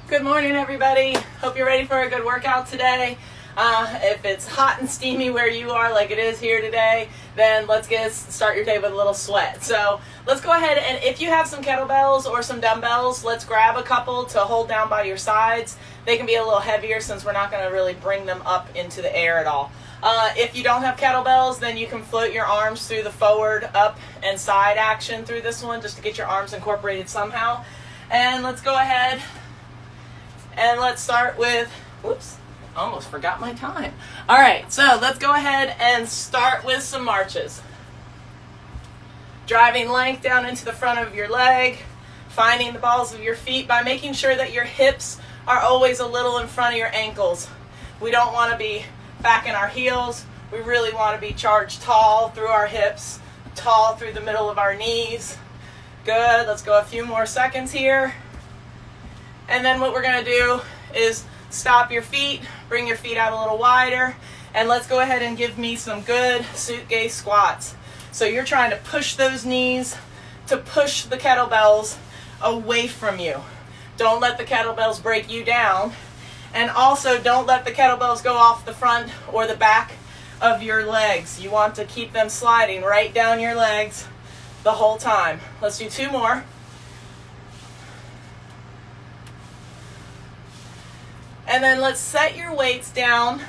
Good morning, everybody. Hope you're ready for a good workout today. If it's hot and steamy where you are like it is here today, then let's start your day with a little sweat. So let's go ahead, and if you have some kettlebells or some dumbbells, let's grab a couple to hold down by your sides. They can be a little heavier since we're not going to really bring them up into the air at all. If you don't have kettlebells, then you can float your arms through the forward, up, and side action through this one just to get your arms incorporated somehow. And let's go ahead and let's start with, whoops, almost forgot my time. All right, so let's go ahead and start with some marches. Driving length down into the front of your leg, finding the balls of your feet by making sure that your hips are always a little in front of your ankles. We don't want to be back in our heels. We really want to be charged tall through our hips, tall through the middle of our knees. Good, let's go a few more seconds here. And then what we're going to do is stop your feet, bring your feet out a little wider, and let's go ahead and give me some good suitcase squats. So you're trying to push those knees to push the kettlebells away from you. Don't let the kettlebells break you down. And also don't let the kettlebells go off the front or the back of your legs. You want to keep them sliding right down your legs the whole time. Let's do two more. And then let's set your weights down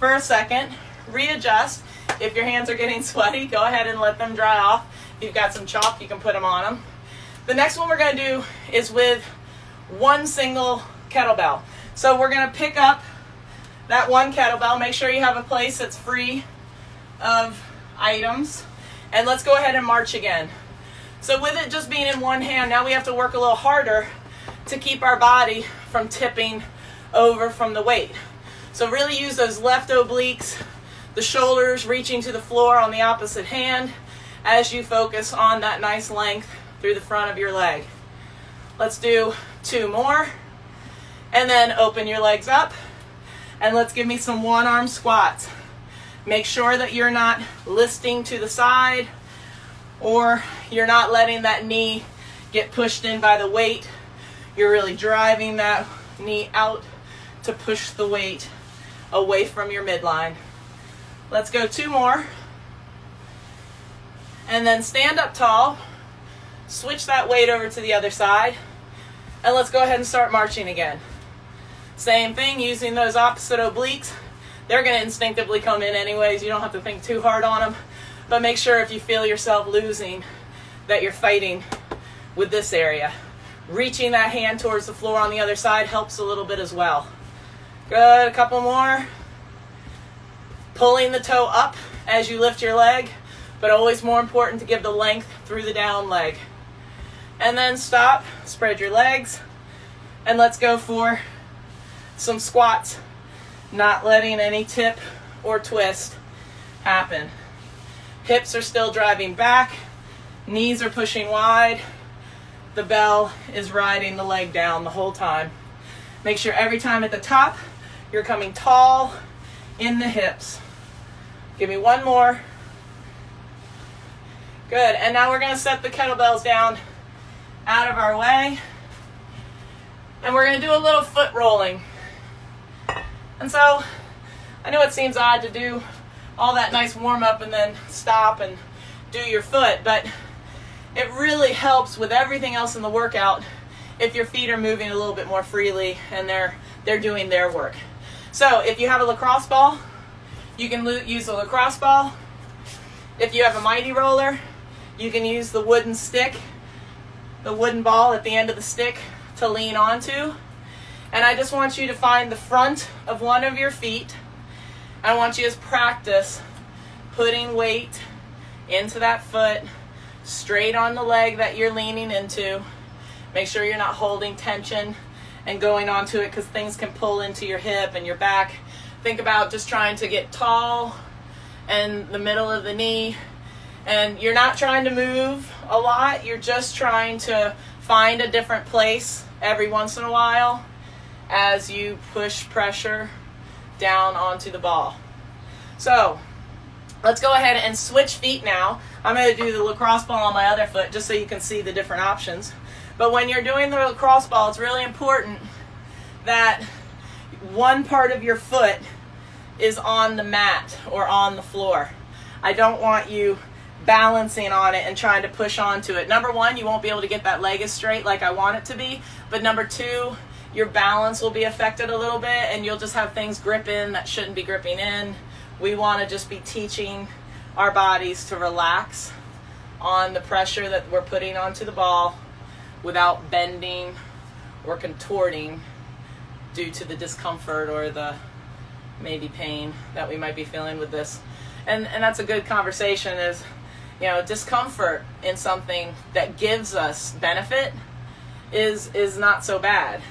for a second. Readjust. If your hands are getting sweaty, go ahead and let them dry off. If you've got some chalk, you can put them on them. The next one we're going to do is with one single kettlebell. So we're going to pick up that one kettlebell. Make sure you have a place that's free of items. And let's go ahead and march again. So with it just being in one hand, now we have to work a little harder to keep our body from tipping over from the weight. So really use those left obliques, the shoulders reaching to the floor on the opposite hand as you focus on that nice length through the front of your leg. Let's do two more. And then open your legs up. And let's give me some one-arm squats. Make sure that you're not listing to the side or you're not letting that knee get pushed in by the weight. You're really driving that knee out to push the weight away from your midline. Let's go two more. And then stand up tall. Switch that weight over to the other side. And let's go ahead and start marching again. Same thing, using those opposite obliques. They're going to instinctively come in anyways. You don't have to think too hard on them. But make sure if you feel yourself losing that you're fighting with this area. Reaching that hand towards the floor on the other side helps a little bit as well. Good, a couple more. Pulling the toe up as you lift your leg, but always more important to give the length through the down leg. And then stop, spread your legs, and let's go for some squats, not letting any tip or twist happen. Hips are still driving back, knees are pushing wide, the bell is riding the leg down the whole time. Make sure every time at the top, you're coming tall in the hips. Give me one more. Good, and now we're gonna set the kettlebells down out of our way. And we're gonna do a little foot rolling. And so, I know it seems odd to do all that nice warm up and then stop and do your foot, but it really helps with everything else in the workout if your feet are moving a little bit more freely and they're doing their work. So if you have a lacrosse ball, you can use a lacrosse ball. If you have a MYT-ROLLER, you can use the wooden stick, the wooden ball at the end of the stick to lean onto. And I just want you to find the front of one of your feet. I want you to practice putting weight into that foot, straight on the leg that you're leaning into. Make sure you're not holding tension and going onto it because things can pull into your hip and your back. Think about just trying to get tall and the middle of the knee. And you're not trying to move a lot. You're just trying to find a different place every once in a while as you push pressure down onto the ball. So let's go ahead and switch feet now. I'm going to do the lacrosse ball on my other foot just so you can see the different options. But when you're doing the lacrosse ball, it's really important that one part of your foot is on the mat or on the floor. I don't want you balancing on it and trying to push onto it. Number one, you won't be able to get that leg as straight like I want it to be. But number two, your balance will be affected a little bit and you'll just have things grip in that shouldn't be gripping in. We want to just be teaching our bodies to relax on the pressure that we're putting onto the ball without bending or contorting due to the discomfort or the maybe pain that we might be feeling with this. And that's a good conversation is, you know, discomfort in something that gives us benefit is not so bad.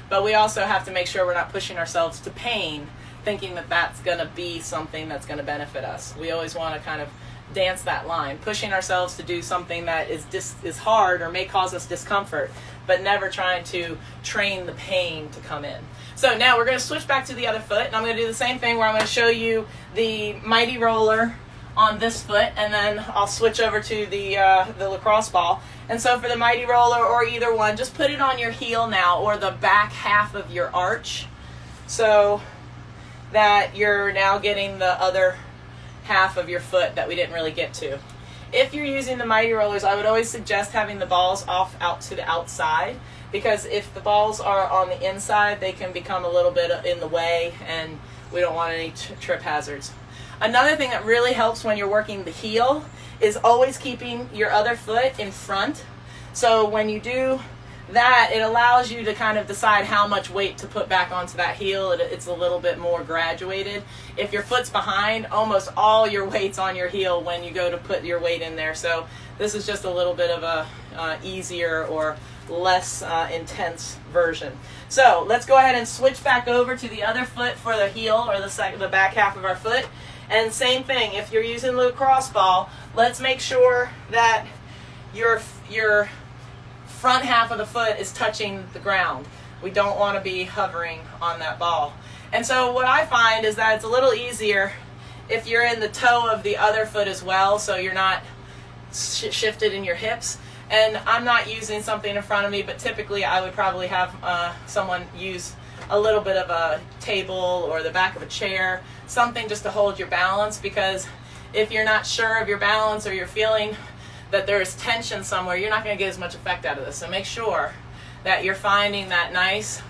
But we also have to make sure we're not pushing ourselves to pain, thinking that that's going to be something that's going to benefit us. We always want to kind of dance that line, pushing ourselves to do something that is hard or may cause us discomfort, but never trying to train the pain to come in. So now we're going to switch back to the other foot, and I'm going to do the same thing where I'm going to show you the mighty roller on this foot, and then I'll switch over to the lacrosse ball. And so for the mighty roller or either one, just put it on your heel now or the back half of your arch so that you're now getting the other half of your foot that we didn't really get to. If you're using the mighty rollers, I would always suggest having the balls off out to the outside, because if the balls are on the inside, they can become a little bit in the way and we don't want any trip hazards. Another thing that really helps when you're working the heel is always keeping your other foot in front. So when you do that, it allows you to kind of decide how much weight to put back onto that heel. It's a little bit more graduated. If your foot's behind, almost all your weight's on your heel when you go to put your weight in there. So this is just a little bit of a easier or less intense version. So let's go ahead and switch back over to the other foot for the heel or the back half of our foot. And same thing, if you're using the lacrosse ball, let's make sure that your front half of the foot is touching the ground. We don't want to be hovering on that ball. And so what I find is that it's a little easier if you're in the toe of the other foot as well, so you're not shifted in your hips. And I'm not using something in front of me, but typically I would probably have someone use a little bit of a table or the back of a chair, something just to hold your balance, because if you're not sure of your balance or you're feeling that there is tension somewhere, you're not going to get as much effect out of this. So make sure that you're finding that nice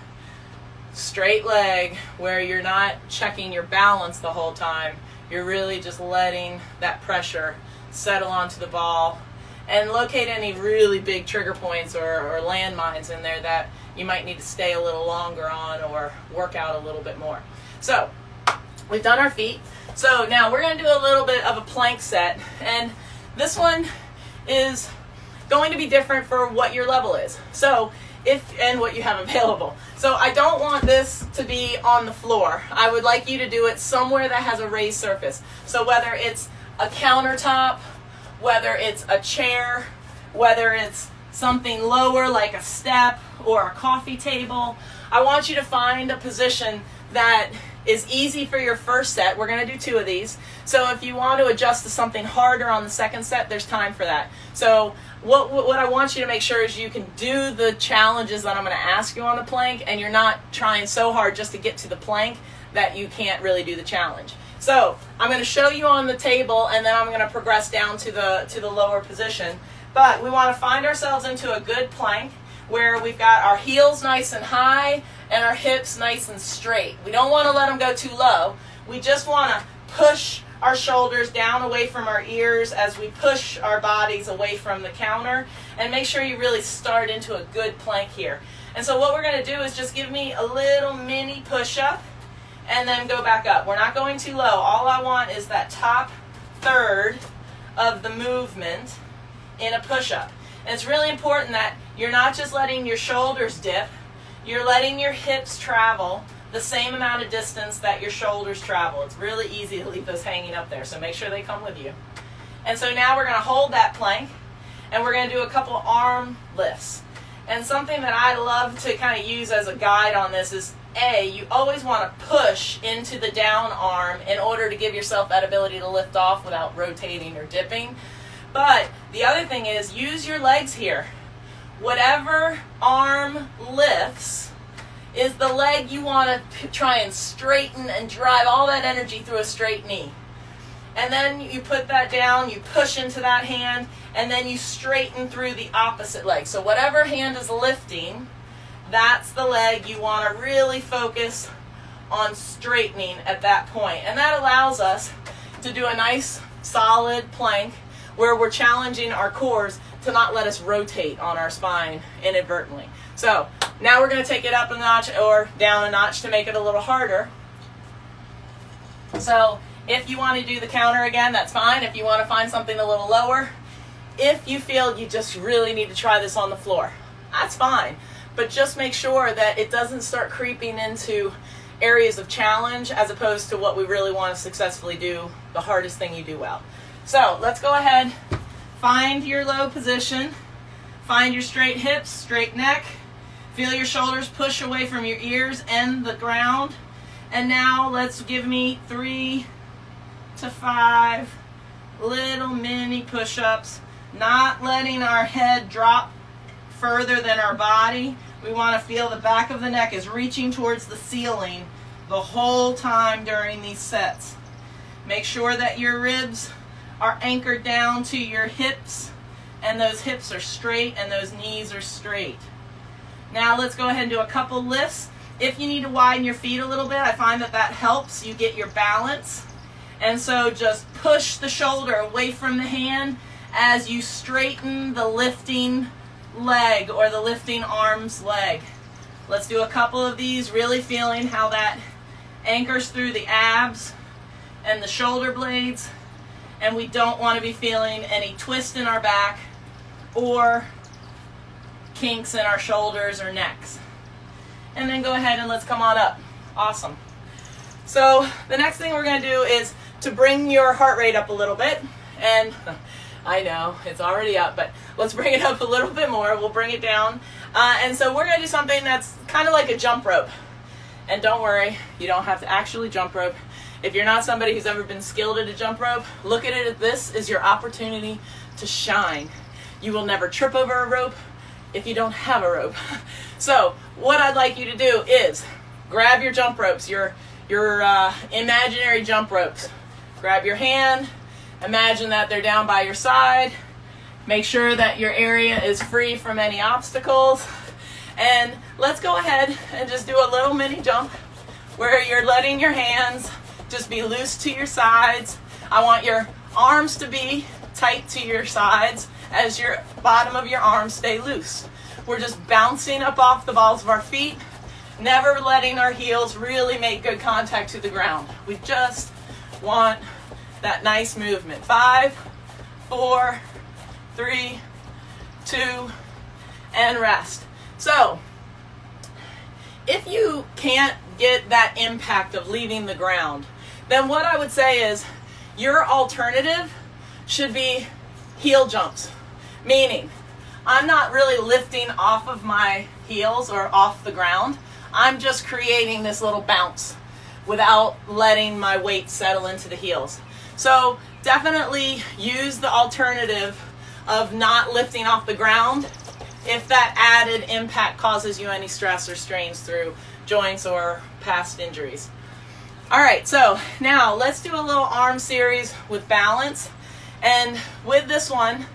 straight leg where you're not checking your balance the whole time. You're really just letting that pressure settle onto the ball, and locate any really big trigger points or landmines in there that you might need to stay a little longer on or work out a little bit more. So we've done our feet. So now we're going to do a little bit of a plank set, and this one is going to be different for what your level is. So and what you have available. So I don't want this to be on the floor. I would like you to do it somewhere that has a raised surface. So whether it's a countertop, whether it's a chair, whether it's something lower like a step or a coffee table, I want you to find a position that is easy for your first set. We're going to do 2 of these. So if you want to adjust to something harder on the second set, there's time for that. So what I want you to make sure is you can do the challenges that I'm going to ask you on the plank, and you're not trying so hard just to get to the plank that you can't really do the challenge. So I'm going to show you on the table, and then I'm going to progress down to the lower position. But we want to find ourselves into a good plank where we've got our heels nice and high and our hips nice and straight. We don't want to let them go too low. We just want to push our shoulders down away from our ears as we push our bodies away from the counter, and make sure you really start into a good plank here. And so what we're going to do is just give me a little mini push-up and then go back up. We're not going too low. All I want is that top third of the movement in a push-up. And it's really important that you're not just letting your shoulders dip, you're letting your hips travel the same amount of distance that your shoulders travel. It's really easy to leave those hanging up there, so make sure they come with you. And so now we're going to hold that plank, and we're going to do a couple arm lifts. And something that I love to kind of use as a guide on this is, you always want to push into the down arm in order to give yourself that ability to lift off without rotating or dipping. But the other thing is, use your legs here. whatever arm lifts is the leg you want to try and straighten and drive all that energy through a straight knee. And then you put that down, you push into that hand, and then you straighten through the opposite leg. So whatever hand is lifting, that's the leg you want to really focus on straightening at that point. And that allows us to do a nice solid plank where we're challenging our cores to not let us rotate on our spine inadvertently. So now we're going to take it up a notch or down a notch to make it a little harder. So if you want to do the counter again, that's fine. If you want to find something a little lower, if you feel you just really need to try this on the floor, that's fine. But just make sure that it doesn't start creeping into areas of challenge as opposed to what we really want to successfully do, the hardest thing you do well. So let's go ahead, find your low position, find your straight hips, straight neck, feel your shoulders push away from your ears and the ground. And now let's give me 3 to 5 little mini push-ups, not letting our head drop further than our body. We want to feel the back of the neck is reaching towards the ceiling the whole time during these sets. Make sure that your ribs are anchored down to your hips, and those hips are straight and those knees are straight. Now let's go ahead and do a couple lifts. If you need to widen your feet a little bit, I find that that helps you get your balance. And so just push the shoulder away from the hand as you straighten the lifting leg or the lifting arm's leg. Let's do a couple of these, really feeling how that anchors through the abs and the shoulder blades. And we don't want to be feeling any twist in our back or kinks in our shoulders or necks. And then go ahead and let's come on up. Awesome. So the next thing we're going to do is to bring your heart rate up a little bit. And I know it's already up, but let's bring it up a little bit more. We'll bring it down. And so we're going to do something that's kind of like a jump rope. And don't worry, you don't have to actually jump rope. If you're not somebody who's ever been skilled at a jump rope, look at it as this is your opportunity to shine. You will never trip over a rope if you don't have a rope. So what I'd like you to do is grab your jump ropes, your imaginary jump ropes. Grab your hand, imagine that they're down by your side. Make sure that your area is free from any obstacles. And let's go ahead and just do a little mini jump where you're letting your hands just be loose to your sides. I want your arms to be tight to your sides as your bottom of your arms stay loose. We're just bouncing up off the balls of our feet, never letting our heels really make good contact to the ground. We just want that nice movement. 5, 4, 3, 2, and rest. So, if you can't get that impact of leaving the ground, then what I would say is your alternative should be heel jumps. Meaning, I'm not really lifting off of my heels or off the ground. I'm just creating this little bounce without letting my weight settle into the heels. So definitely use the alternative of not lifting off the ground if that added impact causes you any stress or strains through joints or past injuries. All right, so now let's do a little arm series with balance. And with this one,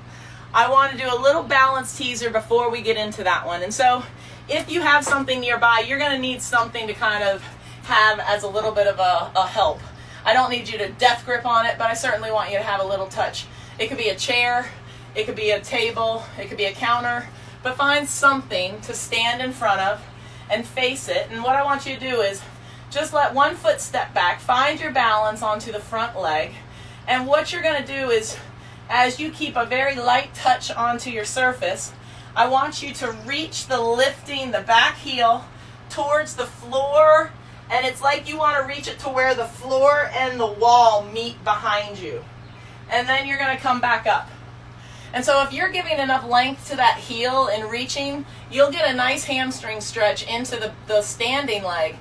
I want to do a little balance teaser before we get into that one. And so if you have something nearby, you're going to need something to kind of have as a little bit of a help. I don't need you to death grip on it, but I certainly want you to have a little touch. It could be a chair, it could be a table, it could be a counter, but find something to stand in front of and face it. And what I want you to do is just let one foot step back, find your balance onto the front leg. And what you're going to do is, as you keep a very light touch onto your surface, I want you to reach the lifting, the back heel towards the floor, and it's like you want to reach it to where the floor and the wall meet behind you. And then you're going to come back up. And so if you're giving enough length to that heel and reaching, you'll get a nice hamstring stretch into the standing leg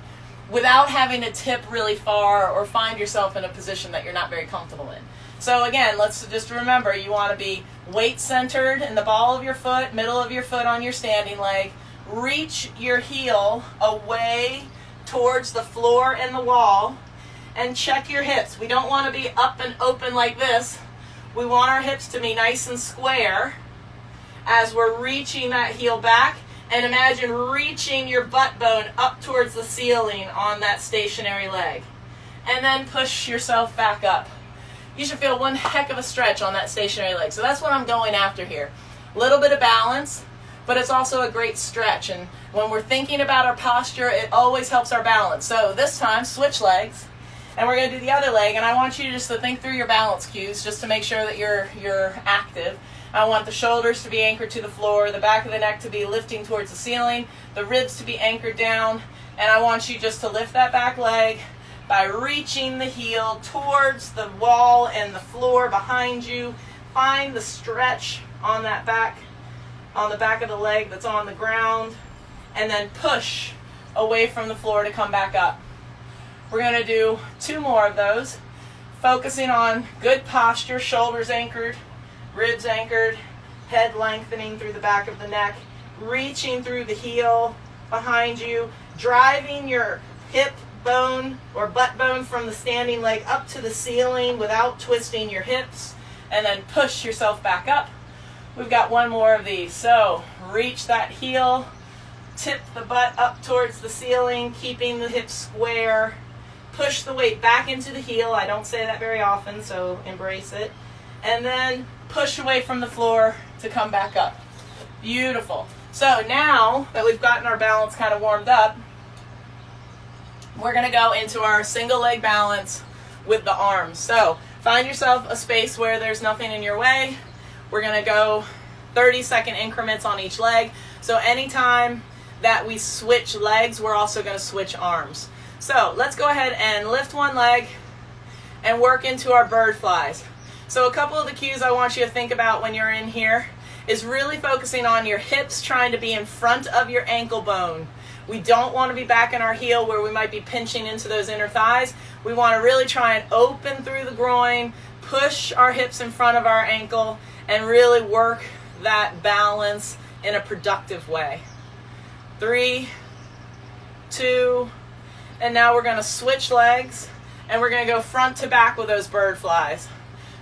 without having to tip really far or find yourself in a position that you're not very comfortable in. So again, let's just remember, you want to be weight centered in the ball of your foot, middle of your foot on your standing leg. Reach your heel away towards the floor and the wall, and check your hips. We don't want to be up and open like this. We want our hips to be nice and square as we're reaching that heel back. And imagine reaching your butt bone up towards the ceiling on that stationary leg. And then push yourself back up. You should feel one heck of a stretch on that stationary leg. So that's what I'm going after here. A little bit of balance, but it's also a great stretch. And when we're thinking about our posture, it always helps our balance. So this time, switch legs. And we're going to do the other leg. And I want you just to think through your balance cues just to make sure that you're active. I want the shoulders to be anchored to the floor, the back of the neck to be lifting towards the ceiling, the ribs to be anchored down, and I want you just to lift that back leg by reaching the heel towards the wall and the floor behind you. Find the stretch on that back, on the back of the leg that's on the ground, and then push away from the floor to come back up. We're going to do 2 more of those, focusing on good posture, shoulders anchored, ribs anchored, head lengthening through the back of the neck, reaching through the heel behind you, driving your hip bone or butt bone from the standing leg up to the ceiling without twisting your hips, and then push yourself back up. We've got 1 more of these. So reach that heel, tip the butt up towards the ceiling, keeping the hips square, push the weight back into the heel. I don't say that very often, so embrace it. And then push away from the floor to come back up. Beautiful. So now that we've gotten our balance kind of warmed up, we're going to go into our single leg balance with the arms. So find yourself a space where there's nothing in your way. We're going to go 30-second increments on each leg. So anytime that we switch legs, we're also going to switch arms. So let's go ahead and lift one leg and work into our bird flies. So a couple of the cues I want you to think about when you're in here is really focusing on your hips trying to be in front of your ankle bone. We don't want to be back in our heel where we might be pinching into those inner thighs. We want to really try and open through the groin, push our hips in front of our ankle, and really work that balance in a productive way. 3, 2, and now we're going to switch legs, and we're going to go front to back with those bird flies.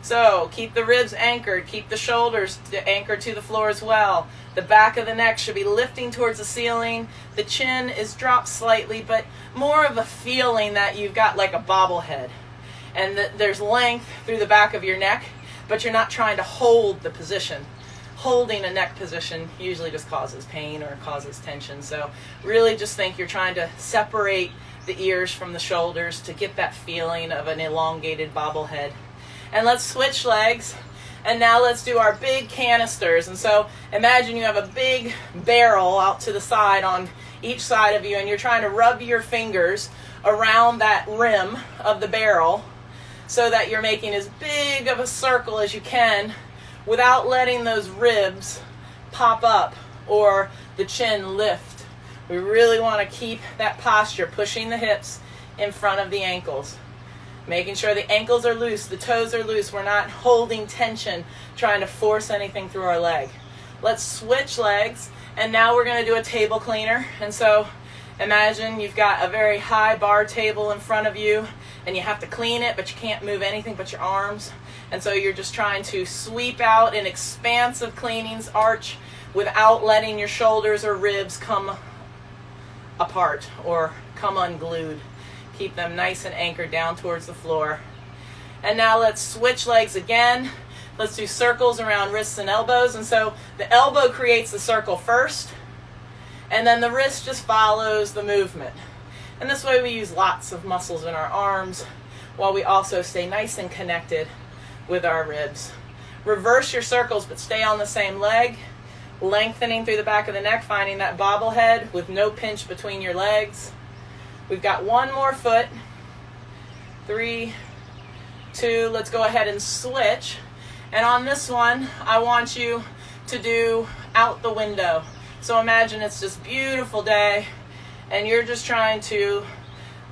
So keep the ribs anchored, keep the shoulders anchored to the floor as well. The back of the neck should be lifting towards the ceiling. The chin is dropped slightly, but more of a feeling that you've got like a bobblehead. And there's length through the back of your neck, but you're not trying to hold the position. Holding a neck position usually just causes pain or causes tension. So really just think you're trying to separate the ears from the shoulders to get that feeling of an elongated bobblehead. And let's switch legs. And now let's do our big canisters. And so imagine you have a big barrel out to the side on each side of you, and you're trying to rub your fingers around that rim of the barrel so that you're making as big of a circle as you can without letting those ribs pop up or the chin lift. We really want to keep that posture, pushing the hips in front of the ankles. Making sure the ankles are loose, the toes are loose. We're not holding tension, trying to force anything through our leg. Let's switch legs, and now we're going to do a table cleaner. And so imagine you've got a very high bar table in front of you, and you have to clean it, but you can't move anything but your arms. And so you're just trying to sweep out an expansive cleanings arch without letting your shoulders or ribs come apart or come unglued. Keep them nice and anchored down towards the floor. And now let's switch legs again. Let's do circles around wrists and elbows. And so the elbow creates the circle first, and then the wrist just follows the movement. And this way we use lots of muscles in our arms while we also stay nice and connected with our ribs. Reverse your circles, but stay on the same leg, lengthening through the back of the neck, finding that bobblehead with no pinch between your legs. We've got 1 more foot. 3, 2, let's go ahead and switch. And on this one, I want you to do out the window. So imagine it's this beautiful day, and you're just trying to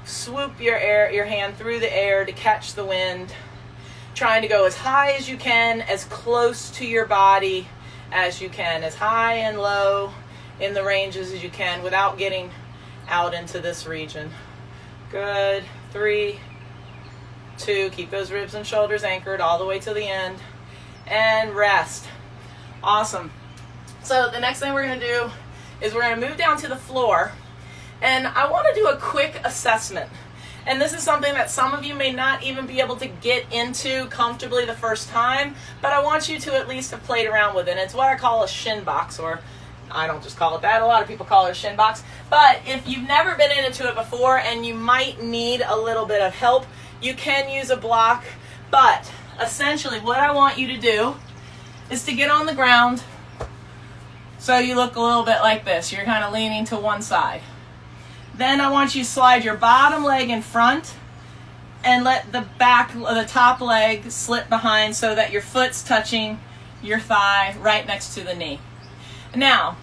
swoop your hand through the air to catch the wind. trying to go as high as you can, as close to your body as you can, as high and low in the ranges as you can without getting out into this region. Good. 3, 2, keep those ribs and shoulders anchored all the way to the end, and rest. Awesome. So the next thing we're going to do is we're going to move down to the floor, and I want to do a quick assessment. And this is something that some of you may not even be able to get into comfortably the first time, but I want you to at least have played around with it. It's what I call a shin box, or I don't just call it that. A lot of people call it a shin box. But if you've never been into it before and you might need a little bit of help, you can use a block. But essentially what I want you to do is to get on the ground so you look a little bit like this. You're kind of leaning to one side. Then I want you to slide your bottom leg in front and let the top leg slip behind so that your foot's touching your thigh right next to the knee. Now,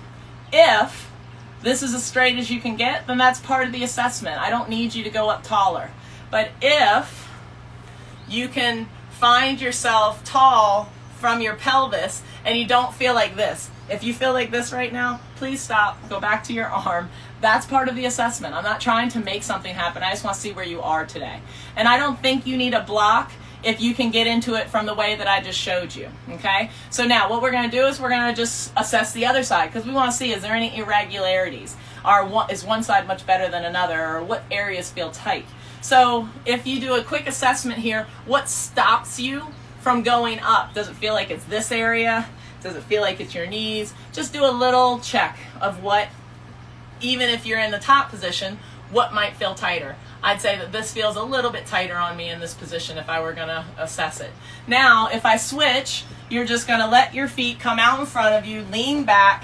if this is as straight as you can get, then that's part of the assessment. I don't need you to go up taller. But if you can find yourself tall from your pelvis and you don't feel like this, if you feel like this right now, please stop, go back to your arm. That's part of the assessment. I'm not trying to make something happen. I just want to see where you are today. And I don't think you need a block if you can get into it from the way that I just showed you, okay? So now what we're going to do is we're going to just assess the other side, because we want to see, is there any irregularities? Is one side much better than another, or what areas feel tight? So if you do a quick assessment here, what stops you from going up? Does it feel like it's this area? Does it feel like it's your knees? Just do a little check of what, even if you're in the top position, what might feel tighter. I'd say that this feels a little bit tighter on me in this position if I were going to assess it. Now, if I switch, you're just going to let your feet come out in front of you, lean back,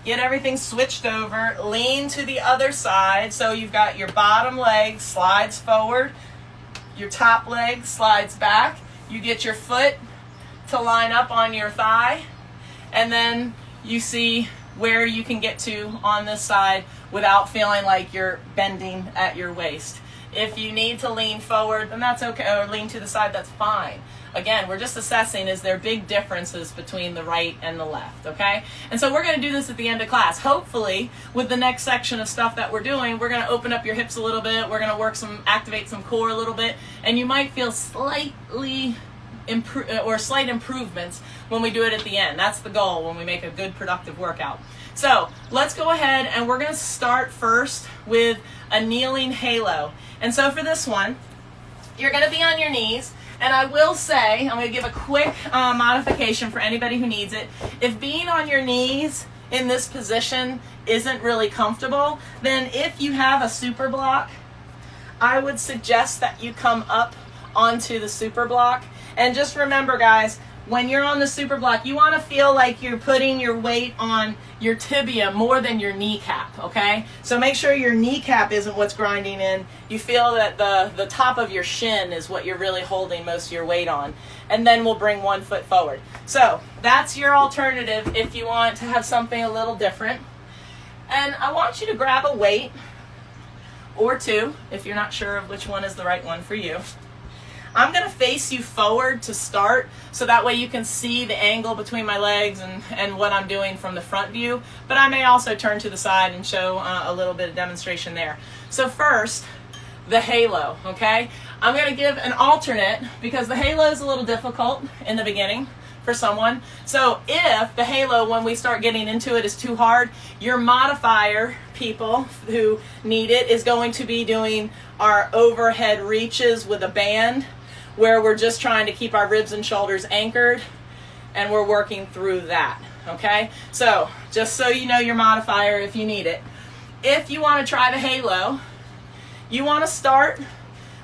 get everything switched over, lean to the other side. So you've got your bottom leg slides forward, your top leg slides back. You get your foot to line up on your thigh, and then you see where you can get to on this side without feeling like you're bending at your waist. If you need to lean forward, then that's okay, or lean to the side, that's fine. Again, we're just assessing, is there big differences between the right and the left, okay? And so we're going to do this at the end of class. Hopefully, with the next section of stuff that we're doing, we're going to open up your hips a little bit, we're going to activate some core a little bit, and you might feel slight improvements when we do it at the end. That's the goal when we make a good productive workout. So let's go ahead, and we're going to start first with a kneeling halo. And so for this one, you're going to be on your knees. And I will say, I'm going to give a quick modification for anybody who needs it. If being on your knees in this position isn't really comfortable, then if you have a super block, I would suggest that you come up onto the super block. And just remember, guys, when you're on the super block, you want to feel like you're putting your weight on your tibia more than your kneecap, okay? So make sure your kneecap isn't what's grinding in. You feel that the top of your shin is what you're really holding most of your weight on. And then we'll bring one foot forward. So that's your alternative if you want to have something a little different. And I want you to grab a weight or two if you're not sure of which one is the right one for you. I'm going to face you forward to start, so that way you can see the angle between my legs and what I'm doing from the front view. But I may also turn to the side and show a little bit of demonstration there. So first, the halo, okay? I'm going to give an alternate because the halo is a little difficult in the beginning for someone. So if the halo, when we start getting into it, is too hard, your modifier, people who need it, is going to be doing our overhead reaches with a band, where we're just trying to keep our ribs and shoulders anchored, and we're working through that, okay? So just so you know your modifier if you need it. If you want to try the halo, you want to start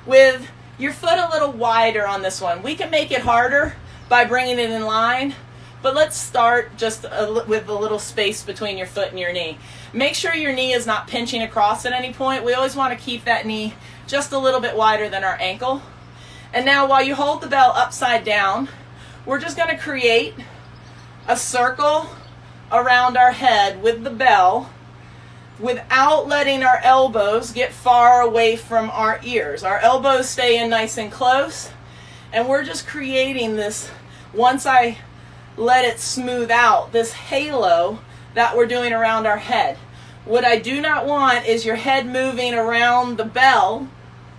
with your foot a little wider on this one. We can make it harder by bringing it in line, but let's start just with a little space between your foot and your knee. Make sure your knee is not pinching across at any point. We always want to keep that knee just a little bit wider than our ankle. And now while you hold the bell upside down, we're just going to create a circle around our head with the bell without letting our elbows get far away from our ears. Our elbows stay in nice and close, And we're just creating this, once I let it smooth out, this halo that we're doing around our head. What I do not want is your head moving around the bell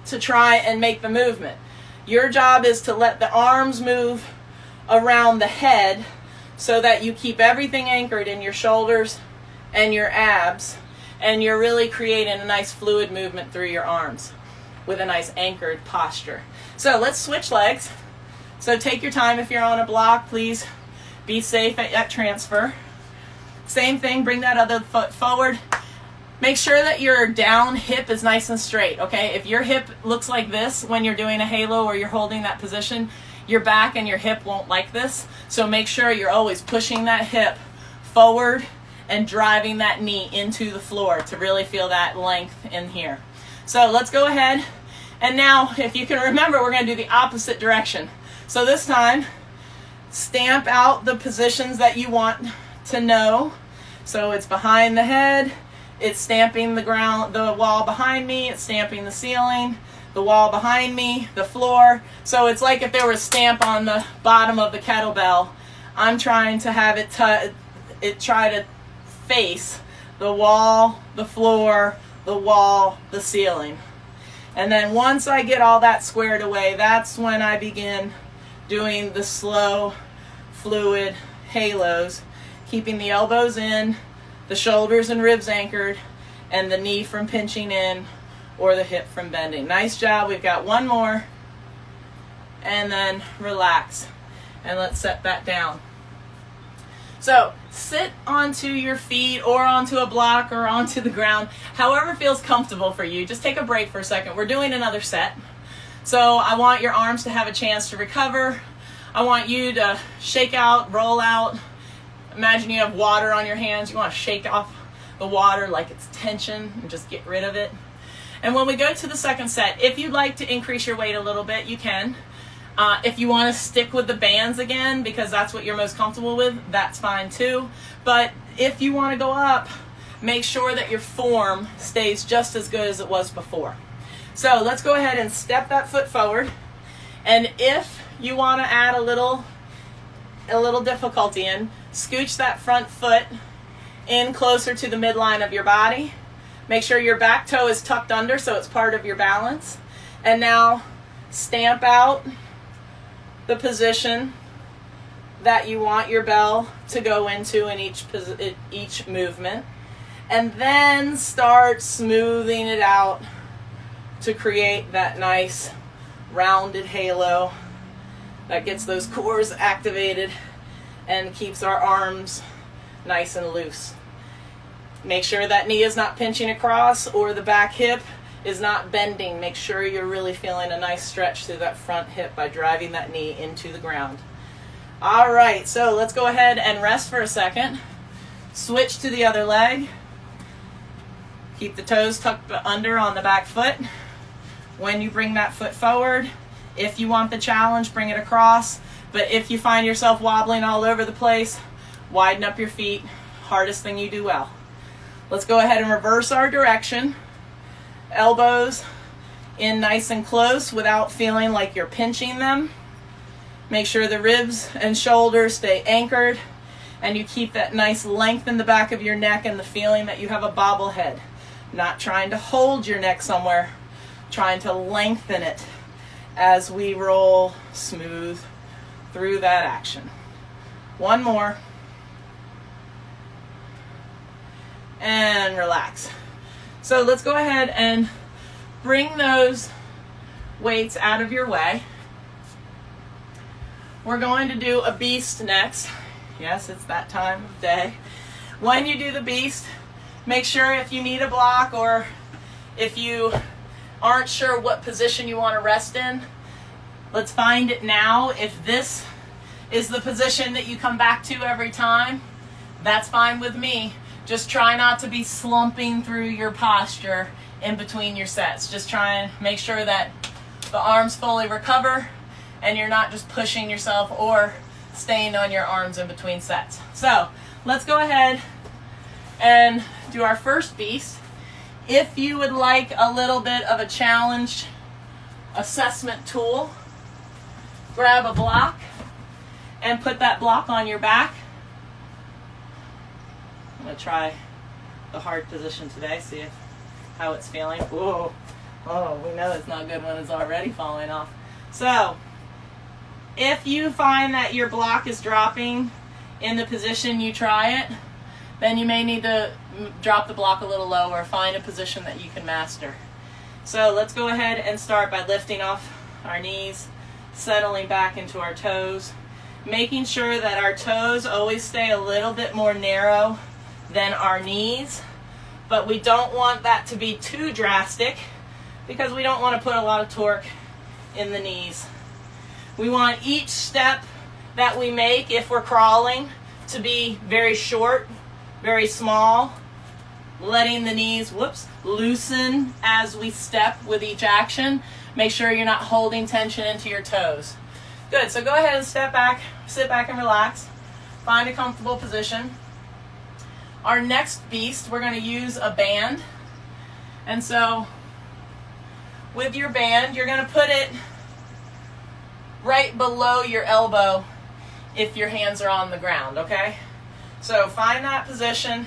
to try and make the movement. Your job is to let the arms move around the head so that you keep everything anchored in your shoulders and your abs, and you're really creating a nice fluid movement through your arms with a nice anchored posture. So let's switch legs. So take your time. If you're on a block, please be safe at transfer. Same thing, bring that other foot forward. Make sure that your down hip is nice and straight, okay? If your hip looks like this when you're doing a halo or you're holding that position, your back and your hip won't like this. So make sure you're always pushing that hip forward and driving that knee into the floor to really feel that length in here. So let's go ahead. And now, if you can remember, we're going to do the opposite direction. So this time, stamp out the positions that you want to know. So it's behind the head, it's stamping the ground, the wall behind me, it's stamping the ceiling, the wall behind me, the floor. So it's like if there was a stamp on the bottom of the kettlebell, I'm trying to have it try to face the wall, the floor, the wall, the ceiling. And then once I get all that squared away, that's when I begin doing the slow, fluid halos, keeping the elbows in, the shoulders and ribs anchored, and the knee from pinching in or the hip from bending. Nice job. We've got one more. And then relax. And let's set that down. So sit onto your feet or onto a block or onto the ground, however feels comfortable for you. Just take a break for a second. We're doing another set. So I want your arms to have a chance to recover. I want you to shake out, roll out. Imagine you have water on your hands. You want to shake off the water like it's tension and just get rid of it. And when we go to the second set, if you'd like to increase your weight a little bit, you can. If you want to stick with the bands again, because that's what you're most comfortable with, that's fine too. But if you want to go up, make sure that your form stays just as good as it was before. So let's go ahead and step that foot forward. And if you want to add a little difficulty in, scooch that front foot in closer to the midline of your body. Make sure your back toe is tucked under so it's part of your balance. And now stamp out the position that you want your bell to go into in each movement. And then start smoothing it out to create that nice rounded halo that gets those cores activated and keeps our arms nice and loose. Make sure that knee is not pinching across or the back hip is not bending. Make sure you're really feeling a nice stretch through that front hip by driving that knee into the ground. All right, so let's go ahead and rest for a second. Switch to the other leg. Keep the toes tucked under on the back foot. When you bring that foot forward, if you want the challenge, bring it across. But if you find yourself wobbling all over the place, widen up your feet. Hardest thing you do well. Let's go ahead and reverse our direction. Elbows in nice and close without feeling like you're pinching them. Make sure the ribs and shoulders stay anchored and you keep that nice length in the back of your neck and the feeling that you have a bobblehead. Not trying to hold your neck somewhere, trying to lengthen it as we roll smooth through that action. One more. And relax. So let's go ahead and bring those weights out of your way. We're going to do a beast next. Yes, it's that time of day. When you do the beast, make sure if you need a block or if you aren't sure what position you want to rest in, let's find it now. If this is the position that you come back to every time, that's fine with me. Just try not to be slumping through your posture in between your sets. Just try and make sure that the arms fully recover and you're not just pushing yourself or staying on your arms in between sets. So let's go ahead and do our first beast. If you would like a little bit of a challenge assessment tool, grab a block and put that block on your back. I'm going to try the hard position today, see how it's feeling. Whoa. Oh, we know it's not good when it's already falling off. So, if you find that your block is dropping in the position you try it, then you may need to drop the block a little lower, find a position that you can master. So let's go ahead and start by lifting off our knees, settling back into our toes, making sure that our toes always stay a little bit more narrow than our knees, but we don't want that to be too drastic because we don't want to put a lot of torque in the knees. We want each step that we make, if we're crawling, to be very short, very small, letting the knees, loosen as we step with each action. Make sure you're not holding tension into your toes. Good, so go ahead and step back, sit back and relax. Find a comfortable position. Our next beast, we're going to use a band. And so, with your band, you're going to put it right below your elbow if your hands are on the ground, okay? So find that position,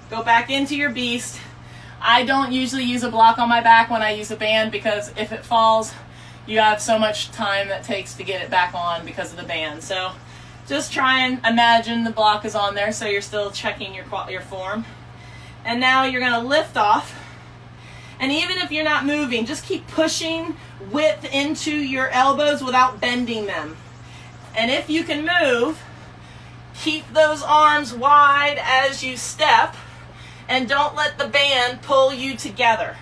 go back into your beast. I don't usually use a block on my back when I use a band because if it falls, you have so much time that takes to get it back on because of the band. So just try and imagine the block is on there so you're still checking your form. And now you're going to lift off. And even if you're not moving, just keep pushing width into your elbows without bending them. And if you can move, keep those arms wide as you step and don't let the band pull you together.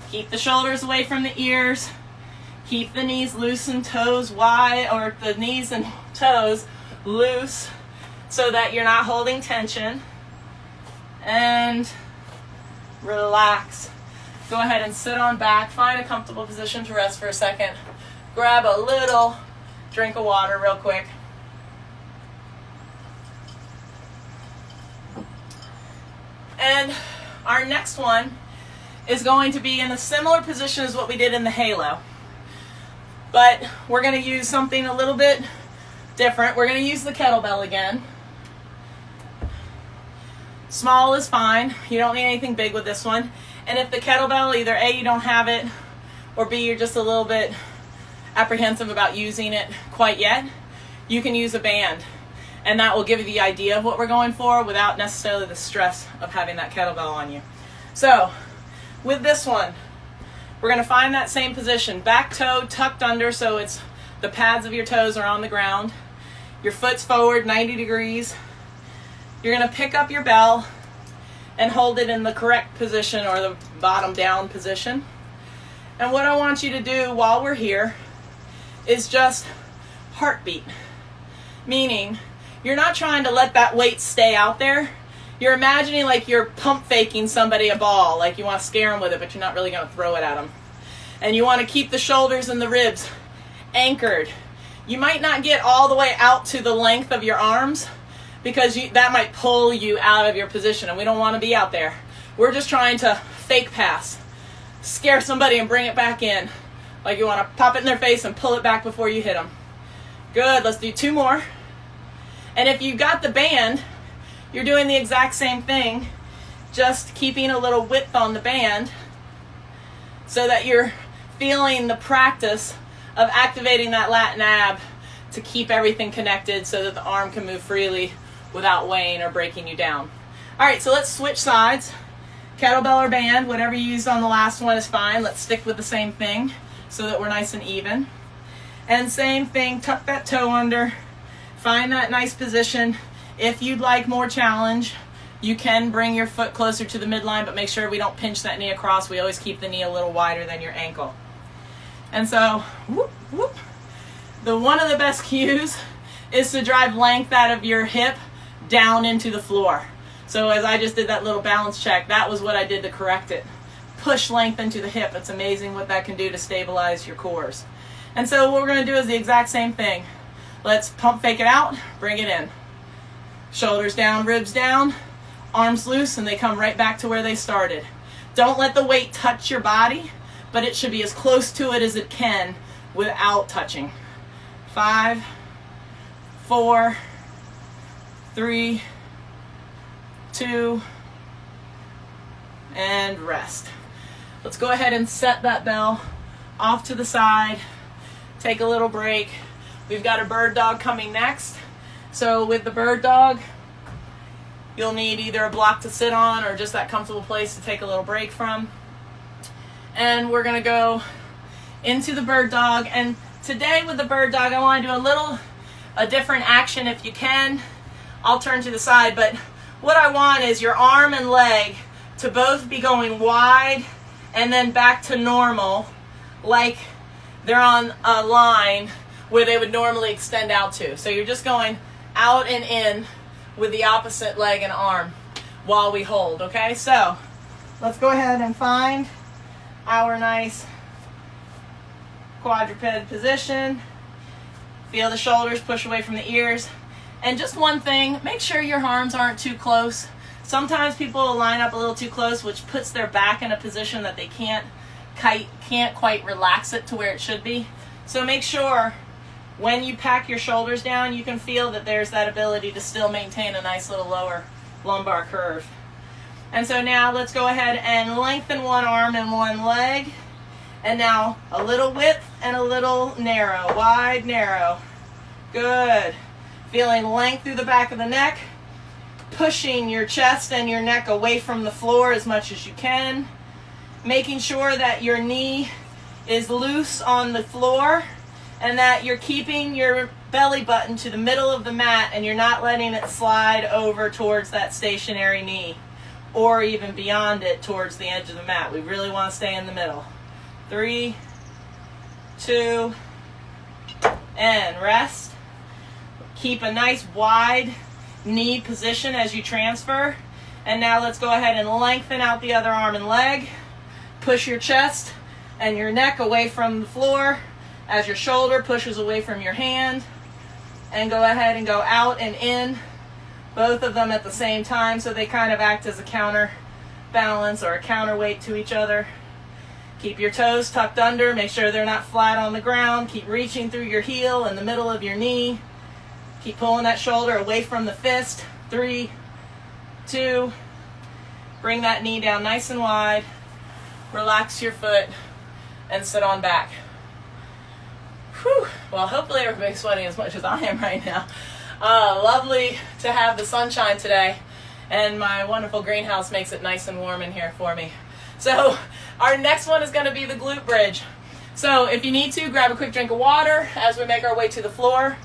Keep the shoulders away from the ears. Keep the knees loose and toes wide, or the knees and toes loose so that you're not holding tension. And relax. Go ahead and sit on back. Find a comfortable position to rest for a second. Grab a little drink of water real quick. And our next one is going to be in a similar position as what we did in the halo. But we're going to use something a little bit different. We're going to use the kettlebell again. Small is fine. You don't need anything big with this one. And if the kettlebell, either A, you don't have it, or B, you're just a little bit apprehensive about using it quite yet, you can use a band. And that will give you the idea of what we're going for without necessarily the stress of having that kettlebell on you. So, with this one, we're going to find that same position. Back toe tucked under so it's the pads of your toes are on the ground. Your foot's forward 90 degrees. You're going to pick up your bell and hold it in the correct position, or the bottom down position. And what I want you to do while we're here is just heartbeat. Meaning, you're not trying to let that weight stay out there. You're imagining like you're pump faking somebody a ball, like you want to scare them with it, but you're not really going to throw it at them. And you want to keep the shoulders and the ribs anchored. You might not get all the way out to the length of your arms because that might pull you out of your position, and we don't want to be out there. We're just trying to fake pass, scare somebody and bring it back in. Like you want to pop it in their face and pull it back before you hit them. Good, let's do 2 more. And if you got the band, you're doing the exact same thing, just keeping a little width on the band so that you're feeling the practice of activating that lat and ab to keep everything connected so that the arm can move freely without weighing or breaking you down. All right, so let's switch sides. Kettlebell or band, whatever you used on the last one is fine. Let's stick with the same thing so that we're nice and even. And same thing, tuck that toe under, find that nice position. If you'd like more challenge, you can bring your foot closer to the midline, but make sure we don't pinch that knee across. We always keep the knee a little wider than your ankle. And so, whoop, whoop. One of the best cues is to drive length out of your hip down into the floor. So as I just did that little balance check, that was what I did to correct it. Push length into the hip. It's amazing what that can do to stabilize your cores. And so what we're going to do is the exact same thing. Let's pump fake it out, bring it in. Shoulders down, ribs down, arms loose, and they come right back to where they started. Don't let the weight touch your body, but it should be as close to it as it can without touching. 5, 4, 3, 2, and rest. Let's go ahead and set that bell off to the side. Take a little break. We've got a bird dog coming next. So with the bird dog, you'll need either a block to sit on or just that comfortable place to take a little break from. And we're gonna go into the bird dog. And today with the bird dog, I wanna do a different action if you can. I'll turn to the side, but what I want is your arm and leg to both be going wide and then back to normal, like they're on a line where they would normally extend out to. So you're just going out and in with the opposite leg and arm while we hold, okay? So let's go ahead and find our nice quadruped position. Feel the shoulders push away from the ears. And just one thing, make sure your arms aren't too close. Sometimes people will line up a little too close, which puts their back in a position that they can't quite relax it to where it should be. So make sure when you pack your shoulders down, you can feel that there's that ability to still maintain a nice little lower lumbar curve. And so now let's go ahead and lengthen one arm and one leg. And now a little width and a little narrow, wide, narrow. Good. Feeling length through the back of the neck, pushing your chest and your neck away from the floor as much as you can, making sure that your knee is loose on the floor and that you're keeping your belly button to the middle of the mat and you're not letting it slide over towards that stationary knee or even beyond it towards the edge of the mat. We really want to stay in the middle. 3, 2, and rest. Keep a nice wide knee position as you transfer. And now let's go ahead and lengthen out the other arm and leg. Push your chest and your neck away from the floor as your shoulder pushes away from your hand. And go ahead and go out and in, both of them at the same time, so they kind of act as a counterbalance or a counterweight to each other. Keep your toes tucked under. Make sure they're not flat on the ground. Keep reaching through your heel in the middle of your knee. Keep pulling that shoulder away from the fist. 3, 2, bring that knee down nice and wide. Relax your foot and sit on back. Whew. Well, hopefully everybody's sweating as much as I am right now. Lovely to have the sunshine today, and my wonderful greenhouse makes it nice and warm in here for me. So our next one is going to be the glute bridge. So if you need to, grab a quick drink of water as we make our way to the floor.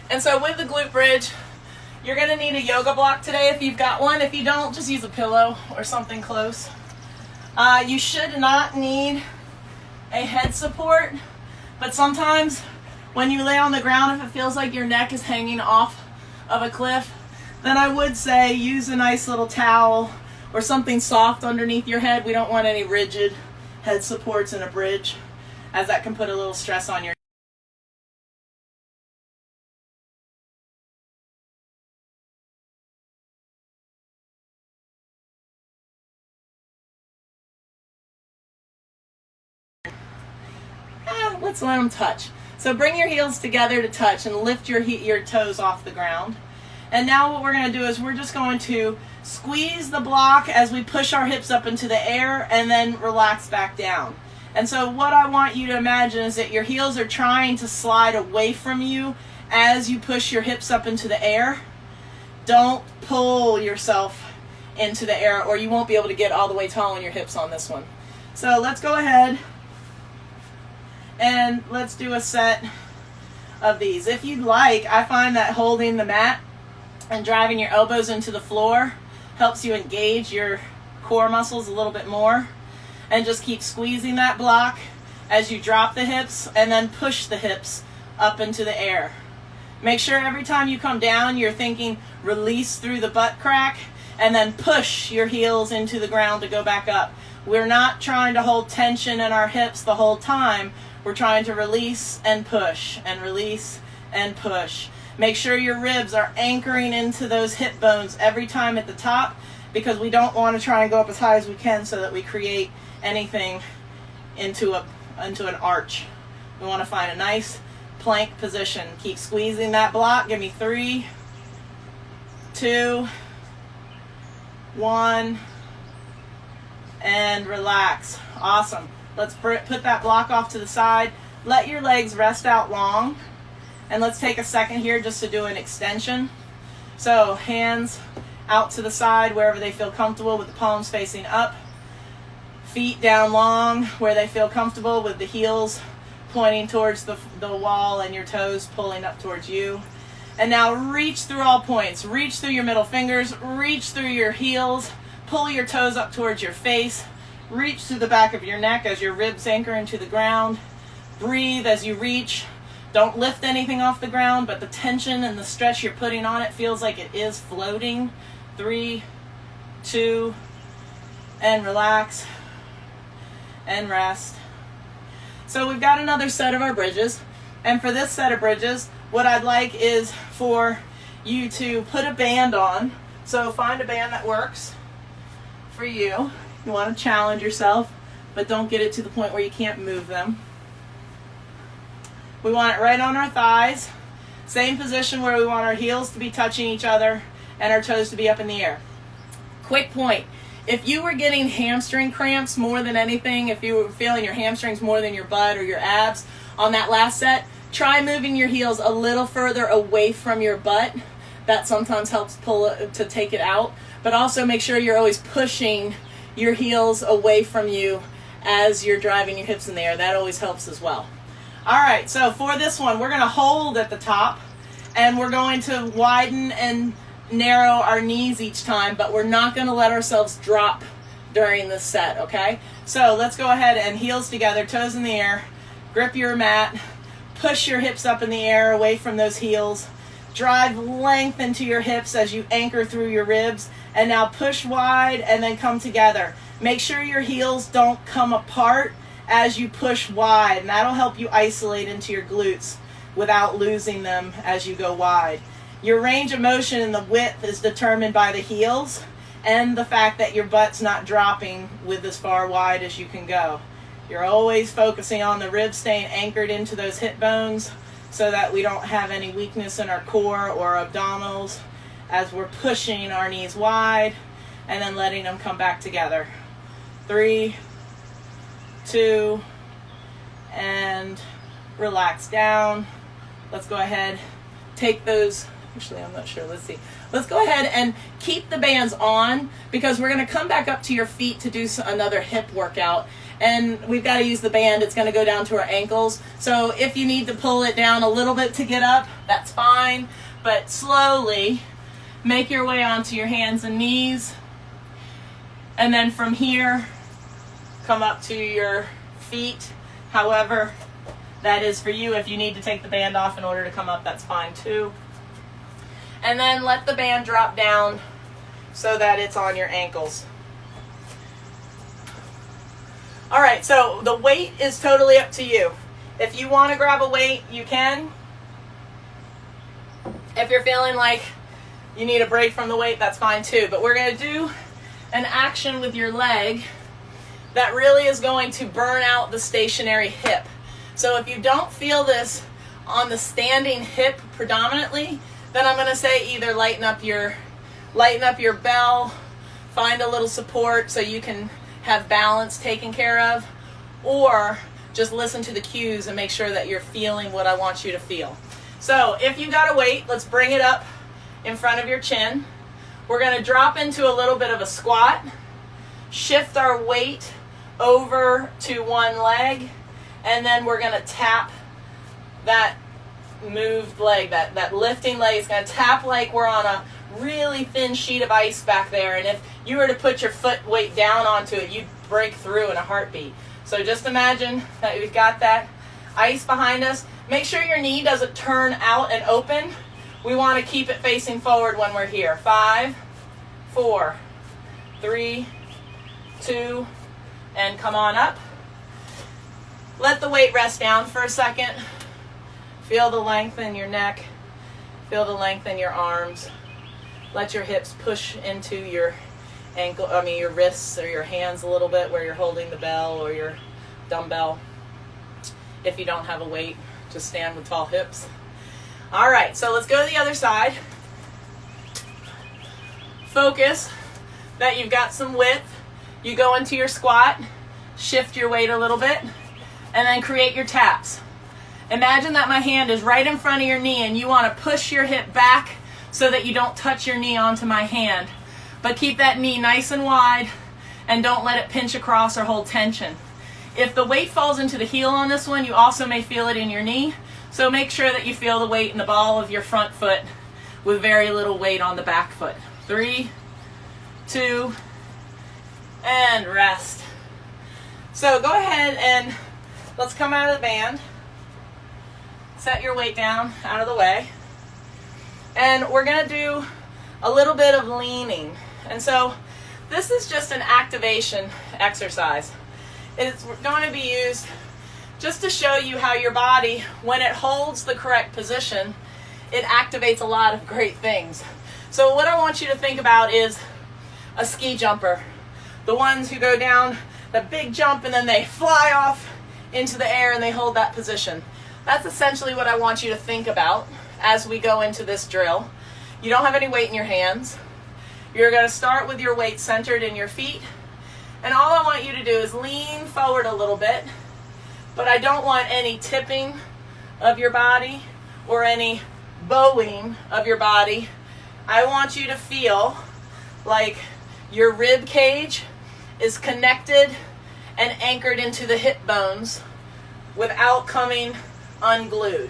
And so with the glute bridge, you're going to need a yoga block today if you've got one. If you don't, just use a pillow or something close. You should not need a head support, but sometimes when you lay on the ground, if it feels like your neck is hanging off of a cliff, then I would say use a nice little towel or something soft underneath your head. We don't want any rigid head supports in a bridge, as that can put a little stress on your let's let them touch. So bring your heels together to touch and lift your toes off the ground. And now what we're going to do is we're just going to squeeze the block as we push our hips up into the air and then relax back down. And so what I want you to imagine is that your heels are trying to slide away from you as you push your hips up into the air. Don't pull yourself into the air or you won't be able to get all the way tall on your hips on this one. So let's go ahead and let's do a set of these. If you'd like, I find that holding the mat and driving your elbows into the floor helps you engage your core muscles a little bit more. And just keep squeezing that block as you drop the hips and then push the hips up into the air. Make sure every time you come down, you're thinking release through the butt crack and then push your heels into the ground to go back up. We're not trying to hold tension in our hips the whole time. We're trying to release and push and release and push. Make sure your ribs are anchoring into those hip bones every time at the top, because we don't want to try and go up as high as we can so that we create anything into an arch. We want to find a nice plank position. Keep squeezing that block. Give me 3, 2, 1, and relax. Awesome. Let's put that block off to the side. Let your legs rest out long. And let's take a second here just to do an extension. So hands out to the side wherever they feel comfortable with the palms facing up. Feet down long where they feel comfortable with the heels pointing towards the wall and your toes pulling up towards you. And now reach through all points. Reach through your middle fingers. Reach through your heels. Pull your toes up towards your face. Reach through the back of your neck as your ribs anchor into the ground. Breathe as you reach. Don't lift anything off the ground, but the tension and the stretch you're putting on it feels like it is floating. 3, 2, and relax. And rest. So we've got another set of our bridges. And for this set of bridges, what I'd like is for you to put a band on. So find a band that works for you. You want to challenge yourself, but don't get it to the point where you can't move them. We want it right on our thighs. Same position where we want our heels to be touching each other and our toes to be up in the air. Quick point. If you were getting hamstring cramps more than anything, if you were feeling your hamstrings more than your butt or your abs on that last set, try moving your heels a little further away from your butt. That sometimes helps to take it out. But also make sure you're always pushing your heels away from you as you're driving your hips in the air. That always helps as well. All right, so for this one, we're going to hold at the top, and we're going to widen and narrow our knees each time, but we're not going to let ourselves drop during this set, okay? So let's go ahead and heels together, toes in the air, grip your mat, push your hips up in the air away from those heels, drive length into your hips as you anchor through your ribs, and now push wide and then come together. Make sure your heels don't come apart as you push wide, and that'll help you isolate into your glutes without losing them as you go wide. Your range of motion and the width is determined by the heels and the fact that your butt's not dropping with as far wide as you can go. You're always focusing on the ribs staying anchored into those hip bones so that we don't have any weakness in our core or abdominals as we're pushing our knees wide and then letting them come back together. 3, 2, and relax down. Let's go ahead, take those. Actually, I'm not sure. Let's see. Let's go ahead and keep the bands on because we're going to come back up to your feet to do another hip workout. And we've got to use the band. It's going to go down to our ankles. So if you need to pull it down a little bit to get up, that's fine. But slowly make your way onto your hands and knees. And then from here, come up to your feet. However that is for you. If you need to take the band off in order to come up, that's fine too. And then let the band drop down so that it's on your ankles. All right, so the weight is totally up to you. If you want to grab a weight, you can. If you're feeling like you need a break from the weight, that's fine too. But we're going to do an action with your leg that really is going to burn out the stationary hip. So if you don't feel this on the standing hip predominantly, then I'm going to say either lighten up your bell, find a little support so you can have balance taken care of, or just listen to the cues and make sure that you're feeling what I want you to feel. So if you got a weight, let's bring it up in front of your chin. We're going to drop into a little bit of a squat, shift our weight over to one leg, and then we're going to tap that moved leg, that lifting leg is going to tap like we're on a really thin sheet of ice back there, and if you were to put your foot weight down onto it, you'd break through in a heartbeat. So just imagine that we've got that ice behind us. Make sure your knee doesn't turn out and open. We want to keep it facing forward when we're here. 5, 4, 3, 2, and come on up. Let the weight rest down for a second. Feel the length in your neck. Feel the length in your arms. Let your hips push into your your wrists or your hands a little bit where you're holding the bell or your dumbbell. If you don't have a weight, just stand with tall hips. All right, so let's go to the other side. Focus that you've got some width. You go into your squat, shift your weight a little bit, and then create your taps. Imagine that my hand is right in front of your knee and you want to push your hip back so that you don't touch your knee onto my hand. But keep that knee nice and wide and don't let it pinch across or hold tension. If the weight falls into the heel on this one, you also may feel it in your knee. So make sure that you feel the weight in the ball of your front foot with very little weight on the back foot. 3, 2, and rest. So go ahead and let's come out of the band. Set your weight down out of the way. And we're going to do a little bit of leaning. And so this is just an activation exercise. It's going to be used just to show you how your body, when it holds the correct position, it activates a lot of great things. So what I want you to think about is a ski jumper. The ones who go down the big jump and then they fly off into the air and they hold that position. That's essentially what I want you to think about as we go into this drill. You don't have any weight in your hands. You're going to start with your weight centered in your feet. And all I want you to do is lean forward a little bit, but I don't want any tipping of your body or any bowing of your body. I want you to feel like your rib cage is connected and anchored into the hip bones without coming unglued.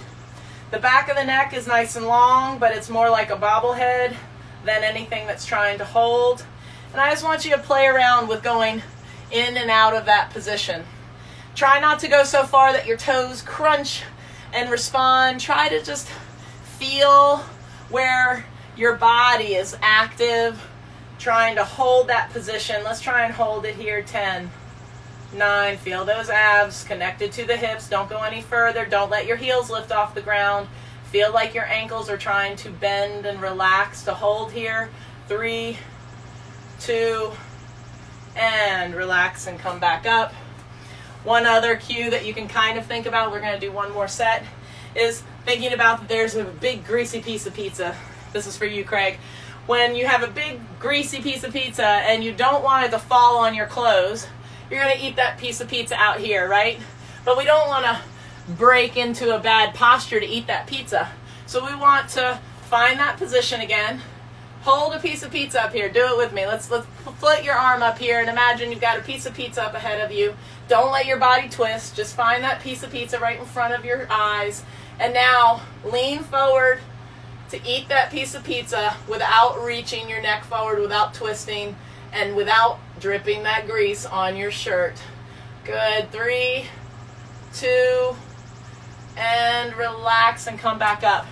The back of the neck is nice and long, but it's more like a bobblehead than anything that's trying to hold. And I just want you to play around with going in and out of that position. Try not to go so far that your toes crunch and respond. Try to just feel where your body is active, trying to hold that position. Let's try and hold it here. 10, 9, feel those abs connected to the hips. Don't go any further. Don't let your heels lift off the ground. Feel like your ankles are trying to bend and relax to hold here. 3, 2, and relax and come back up. One other cue that you can kind of think about, we're going to do one more set, is thinking about that there's a big greasy piece of pizza. This is for you, Craig. When you have a big greasy piece of pizza and you don't want it to fall on your clothes, you're going to eat that piece of pizza out here, right? But we don't want to break into a bad posture to eat that pizza. So we want to find that position again. Hold a piece of pizza up here. Do it with me. Let's split your arm up here and imagine you've got a piece of pizza up ahead of you. Don't let your body twist. Just find that piece of pizza right in front of your eyes. And now lean forward to eat that piece of pizza without reaching your neck forward, without twisting, and without dripping that grease on your shirt. Good. 3, 2, and relax and come back up.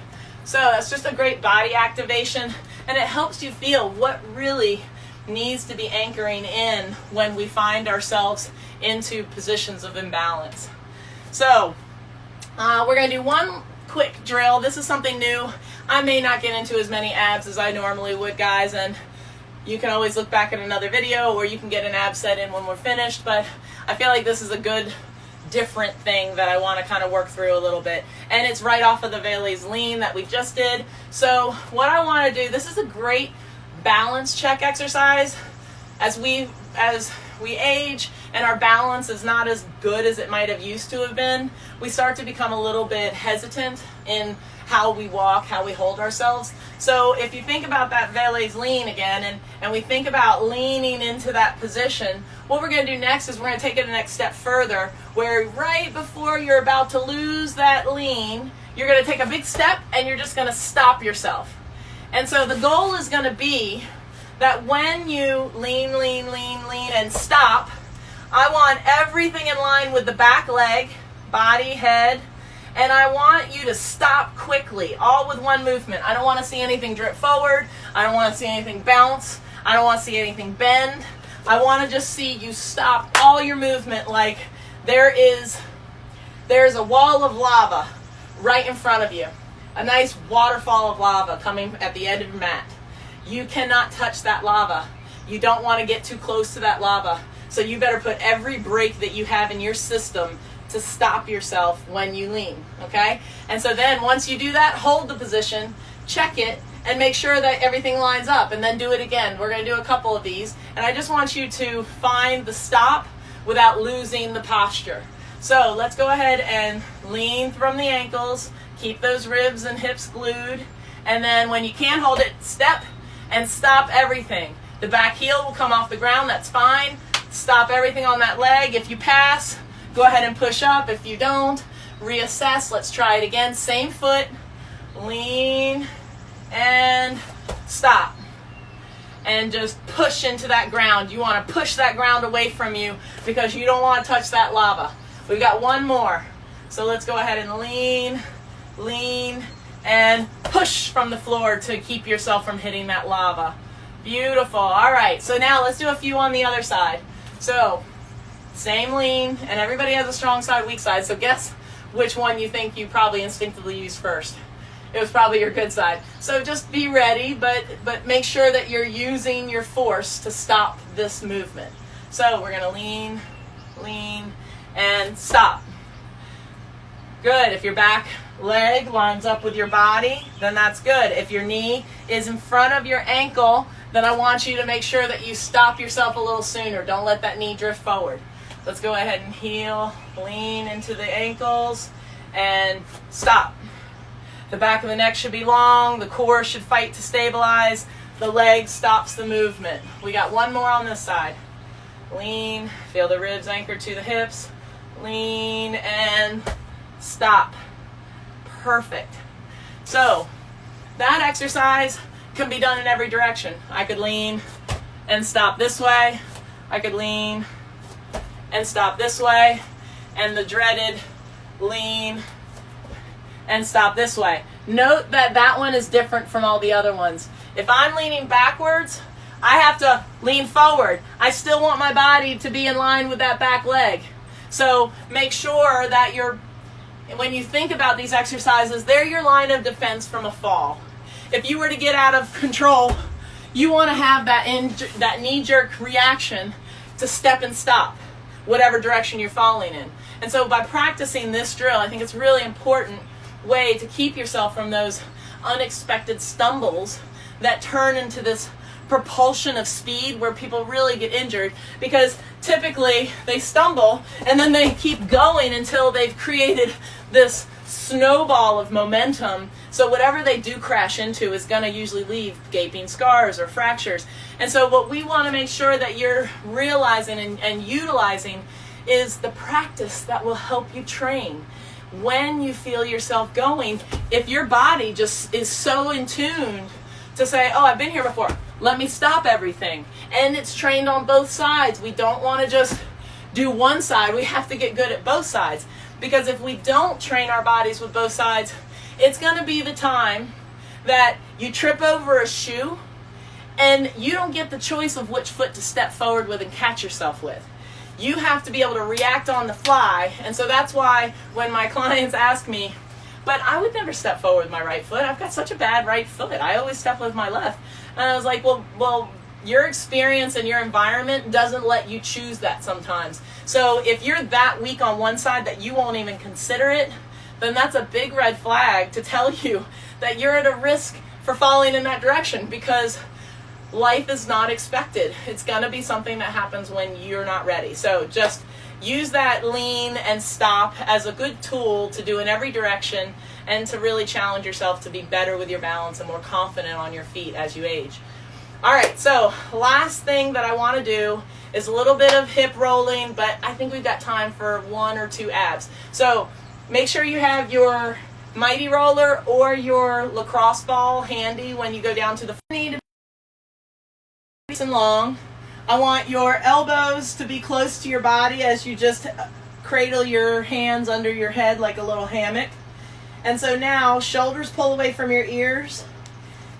So that's just a great body activation, and it helps you feel what really needs to be anchoring in when we find ourselves into positions of imbalance. So we're going to do one quick drill. This is something new. I may not get into as many abs as I normally would, guys, and you can always look back at another video or you can get an ab set in when we're finished, but I feel like this is a good different thing that I want to kind of work through a little bit, and it's right off of the Vélez lean that we just did. So what I want to do, this is a great balance check exercise. As we age and our balance is not as good as it might have used to have been, we start to become a little bit hesitant in how we walk, how we hold ourselves. So if you think about that Vélez lean again, and we think about leaning into that position, what we're going to do next is we're going to take it the next step further, where right before you're about to lose that lean, you're going to take a big step and you're just going to stop yourself. And so the goal is going to be that when you lean, and stop, I want everything in line with the back leg, body, head, and I want you to stop quickly, all with one movement. I don't want to see anything drip forward. I don't want to see anything bounce. I don't want to see anything bend. I want to just see you stop all your movement like there's a wall of lava right in front of you. A nice waterfall of lava coming at the end of your mat. You cannot touch that lava. You don't want to get too close to that lava. So you better put every brake that you have in your system to stop yourself when you lean, okay? And so then once you do that, hold the position, check it, and make sure that everything lines up, and then do it again. We're going to do a couple of these, and I just want you to find the stop without losing the posture. So let's go ahead and lean from the ankles, keep those ribs and hips glued, and then when you can't hold it, step and stop everything. The back heel will come off the ground, that's fine. Stop everything on that leg. If you pass, go ahead and push up. If you don't, reassess. Let's try it again. Same foot, lean, and stop. And just push into that ground. You want to push that ground away from you because you don't want to touch that lava. We've got one more. So let's go ahead and lean, lean, and push from the floor to keep yourself from hitting that lava. Beautiful. All right, so now let's do a few on the other side. So same lean, and everybody has a strong side, weak side. So guess which one you think you probably instinctively use first. It was probably your good side. So just be ready, but make sure that you're using your force to stop this movement. So we're gonna lean, lean, and stop. Good. If your back leg lines up with your body, then that's good. If your knee is in front of your ankle, then I want you to make sure that you stop yourself a little sooner. Don't let that knee drift forward. Let's go ahead and heel, lean into the ankles, and stop. The back of the neck should be long. The core should fight to stabilize. The leg stops the movement. We got one more on this side. Lean, feel the ribs anchored to the hips. Lean and stop. Perfect. So that exercise can be done in every direction. I could lean and stop this way. I could lean and stop this way. And the dreaded lean and stop this way. Note that that one is different from all the other ones. If I'm leaning backwards, I have to lean forward. I still want my body to be in line with that back leg. So make sure that when you think about these exercises, they're your line of defense from a fall. If you were to get out of control, you want to have that knee-jerk reaction to step and stop, whatever direction you're falling in. And so by practicing this drill, I think it's a really important way to keep yourself from those unexpected stumbles that turn into this propulsion of speed where people really get injured, because typically they stumble and then they keep going until they've created this snowball of momentum. So whatever they do crash into is going to usually leave gaping scars or fractures. And so what we want to make sure that you're realizing and utilizing is the practice that will help you train. When you feel yourself going, if your body just is so in tune to say, oh, I've been here before, let me stop everything. And it's trained on both sides. We don't want to just do one side. We have to get good at both sides. Because if we don't train our bodies with both sides, it's going to be the time that you trip over a shoe and you don't get the choice of which foot to step forward with and catch yourself with. You have to be able to react on the fly. And so that's why when my clients ask me, but I would never step forward with my right foot. I've got such a bad right foot. I always step with my left. And I was like, well, your experience and your environment doesn't let you choose that sometimes. So if you're that weak on one side that you won't even consider it, then that's a big red flag to tell you that you're at a risk for falling in that direction, because life is not expected. It's going to be something that happens when you're not ready. So just use that lean and stop as a good tool to do in every direction and to really challenge yourself to be better with your balance and more confident on your feet as you age. All right, so last thing that I want to do is a little bit of hip rolling, but I think we've got time for 1 or 2 abs. So make sure you have your MYT-ROLLER or your lacrosse ball handy when you go down to the knee to be nice and long. I want your elbows to be close to your body as you just cradle your hands under your head like a little hammock. And so now shoulders pull away from your ears,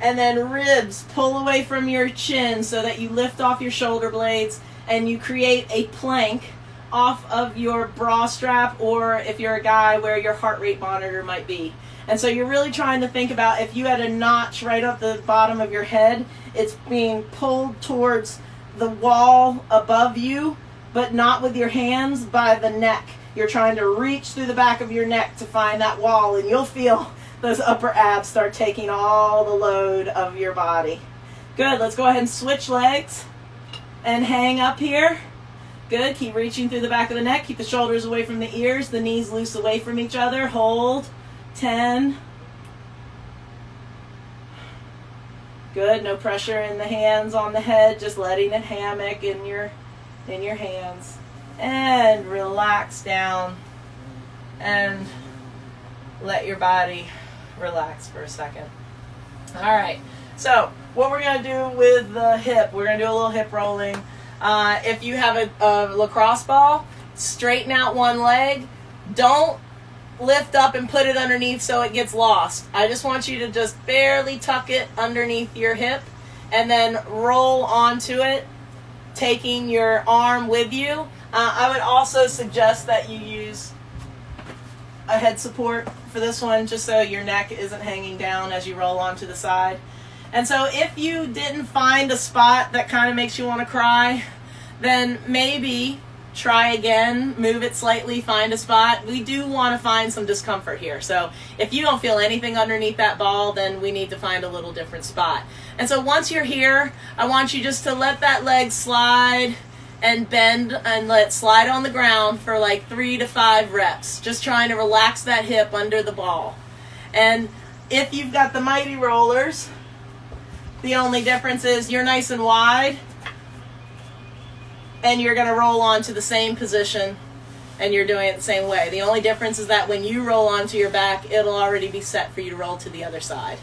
and then ribs pull away from your chin so that you lift off your shoulder blades and you create a plank off of your bra strap, or if you're a guy, where your heart rate monitor might be. And so you're really trying to think about, if you had a notch right up the bottom of your head, it's being pulled towards the wall above you, but not with your hands, by the neck. You're trying to reach through the back of your neck to find that wall, and you'll feel those upper abs start taking all the load of your body. Good, let's go ahead and switch legs and hang up here. Good, keep reaching through the back of the neck. Keep the shoulders away from the ears, the knees loose away from each other. Hold, 10. Good, no pressure in the hands on the head, just letting it hammock in your hands. And relax down and let your body relax for a second. All right, so what we're going to do with the hip, we're going to do a little hip rolling. If you have a lacrosse ball, straighten out one leg. Don't lift up and put it underneath so it gets lost. I just want you to just barely tuck it underneath your hip and then roll onto it, taking your arm with you. I would also suggest that you use a head support for this one, just so your neck isn't hanging down as you roll onto the side. And so if you didn't find a spot that kind of makes you want to cry, then maybe try again, move it slightly, find a spot. We do want to find some discomfort here. So if you don't feel anything underneath that ball, then we need to find a little different spot. And so once you're here, I want you just to let that leg slide and bend and let it slide on the ground for like 3 to 5 reps. Just trying to relax that hip under the ball. And if you've got the mighty rollers, the only difference is you're nice and wide, and you're going to roll onto the same position, and you're doing it the same way. The only difference is that when you roll onto your back, it'll already be set for you to roll to the other side.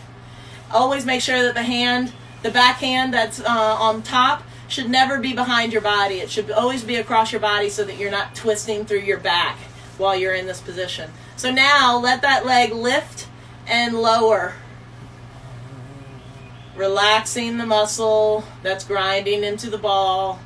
Always make sure that the back hand that's on top should never be behind your body. It should always be across your body so that you're not twisting through your back while you're in this position. So now let that leg lift and lower, relaxing the muscle that's grinding into the ball.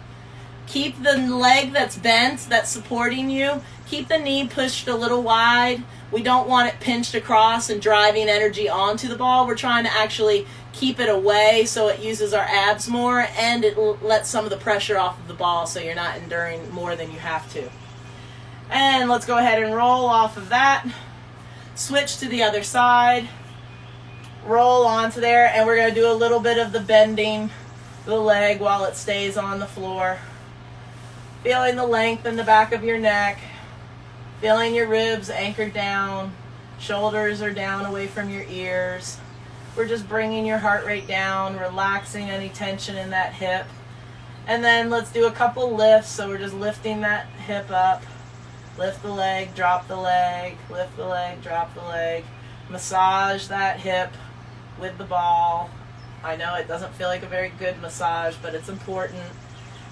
Keep the leg that's bent, that's supporting you, keep the knee pushed a little wide. We don't want it pinched across and driving energy onto the ball. We're trying to actually keep it away so it uses our abs more, and it lets some of the pressure off of the ball so you're not enduring more than you have to. And let's go ahead and roll off of that. Switch to the other side. Roll onto there, and we're going to do a little bit of the bending the leg while it stays on the floor. Feeling the length in the back of your neck. Feeling your ribs anchored down. Shoulders are down away from your ears. We're just bringing your heart rate down, relaxing any tension in that hip. And then let's do a couple lifts. So we're just lifting that hip up. Lift the leg, drop the leg, lift the leg, drop the leg. Massage that hip with the ball. I know it doesn't feel like a very good massage, but it's important.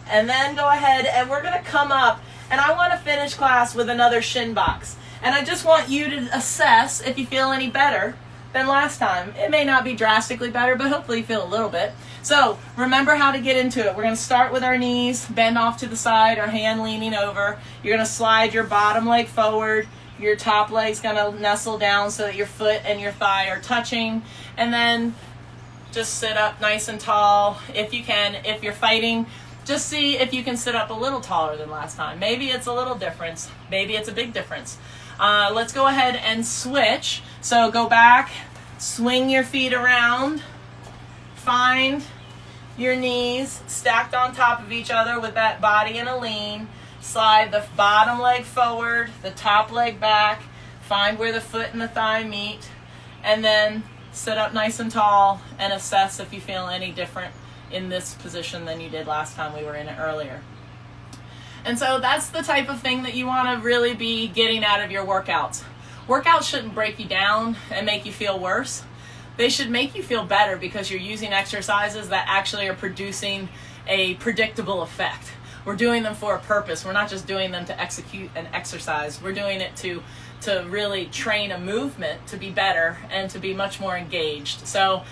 And then go ahead and we're going to come up, and I want to finish class with another shin box. And I just want you to assess if you feel any better than last time. It may not be drastically better, but hopefully you feel a little bit. So remember how to get into it. We're going to start with our knees, bend off to the side, our hand leaning over. You're going to slide your bottom leg forward. Your top leg's going to nestle down so that your foot and your thigh are touching. And then just sit up nice and tall if you can. If you're fighting, just see if you can sit up a little taller than last time. Maybe it's a little difference. Maybe it's a big difference. Let's go ahead and switch. So go back, swing your feet around, find your knees stacked on top of each other with that body in a lean. Slide the bottom leg forward, the top leg back, find where the foot and the thigh meet, and then sit up nice and tall and assess if you feel any different in this position than you did last time we were in it earlier. And so that's the type of thing that you want to really be getting out of your workouts. Workouts shouldn't break you down and make you feel worse. They should make you feel better because you're using exercises that actually are producing a predictable effect. We're doing them for a purpose. We're not just doing them to execute an exercise. We're doing it to really train a movement to be better and to be much more engaged. So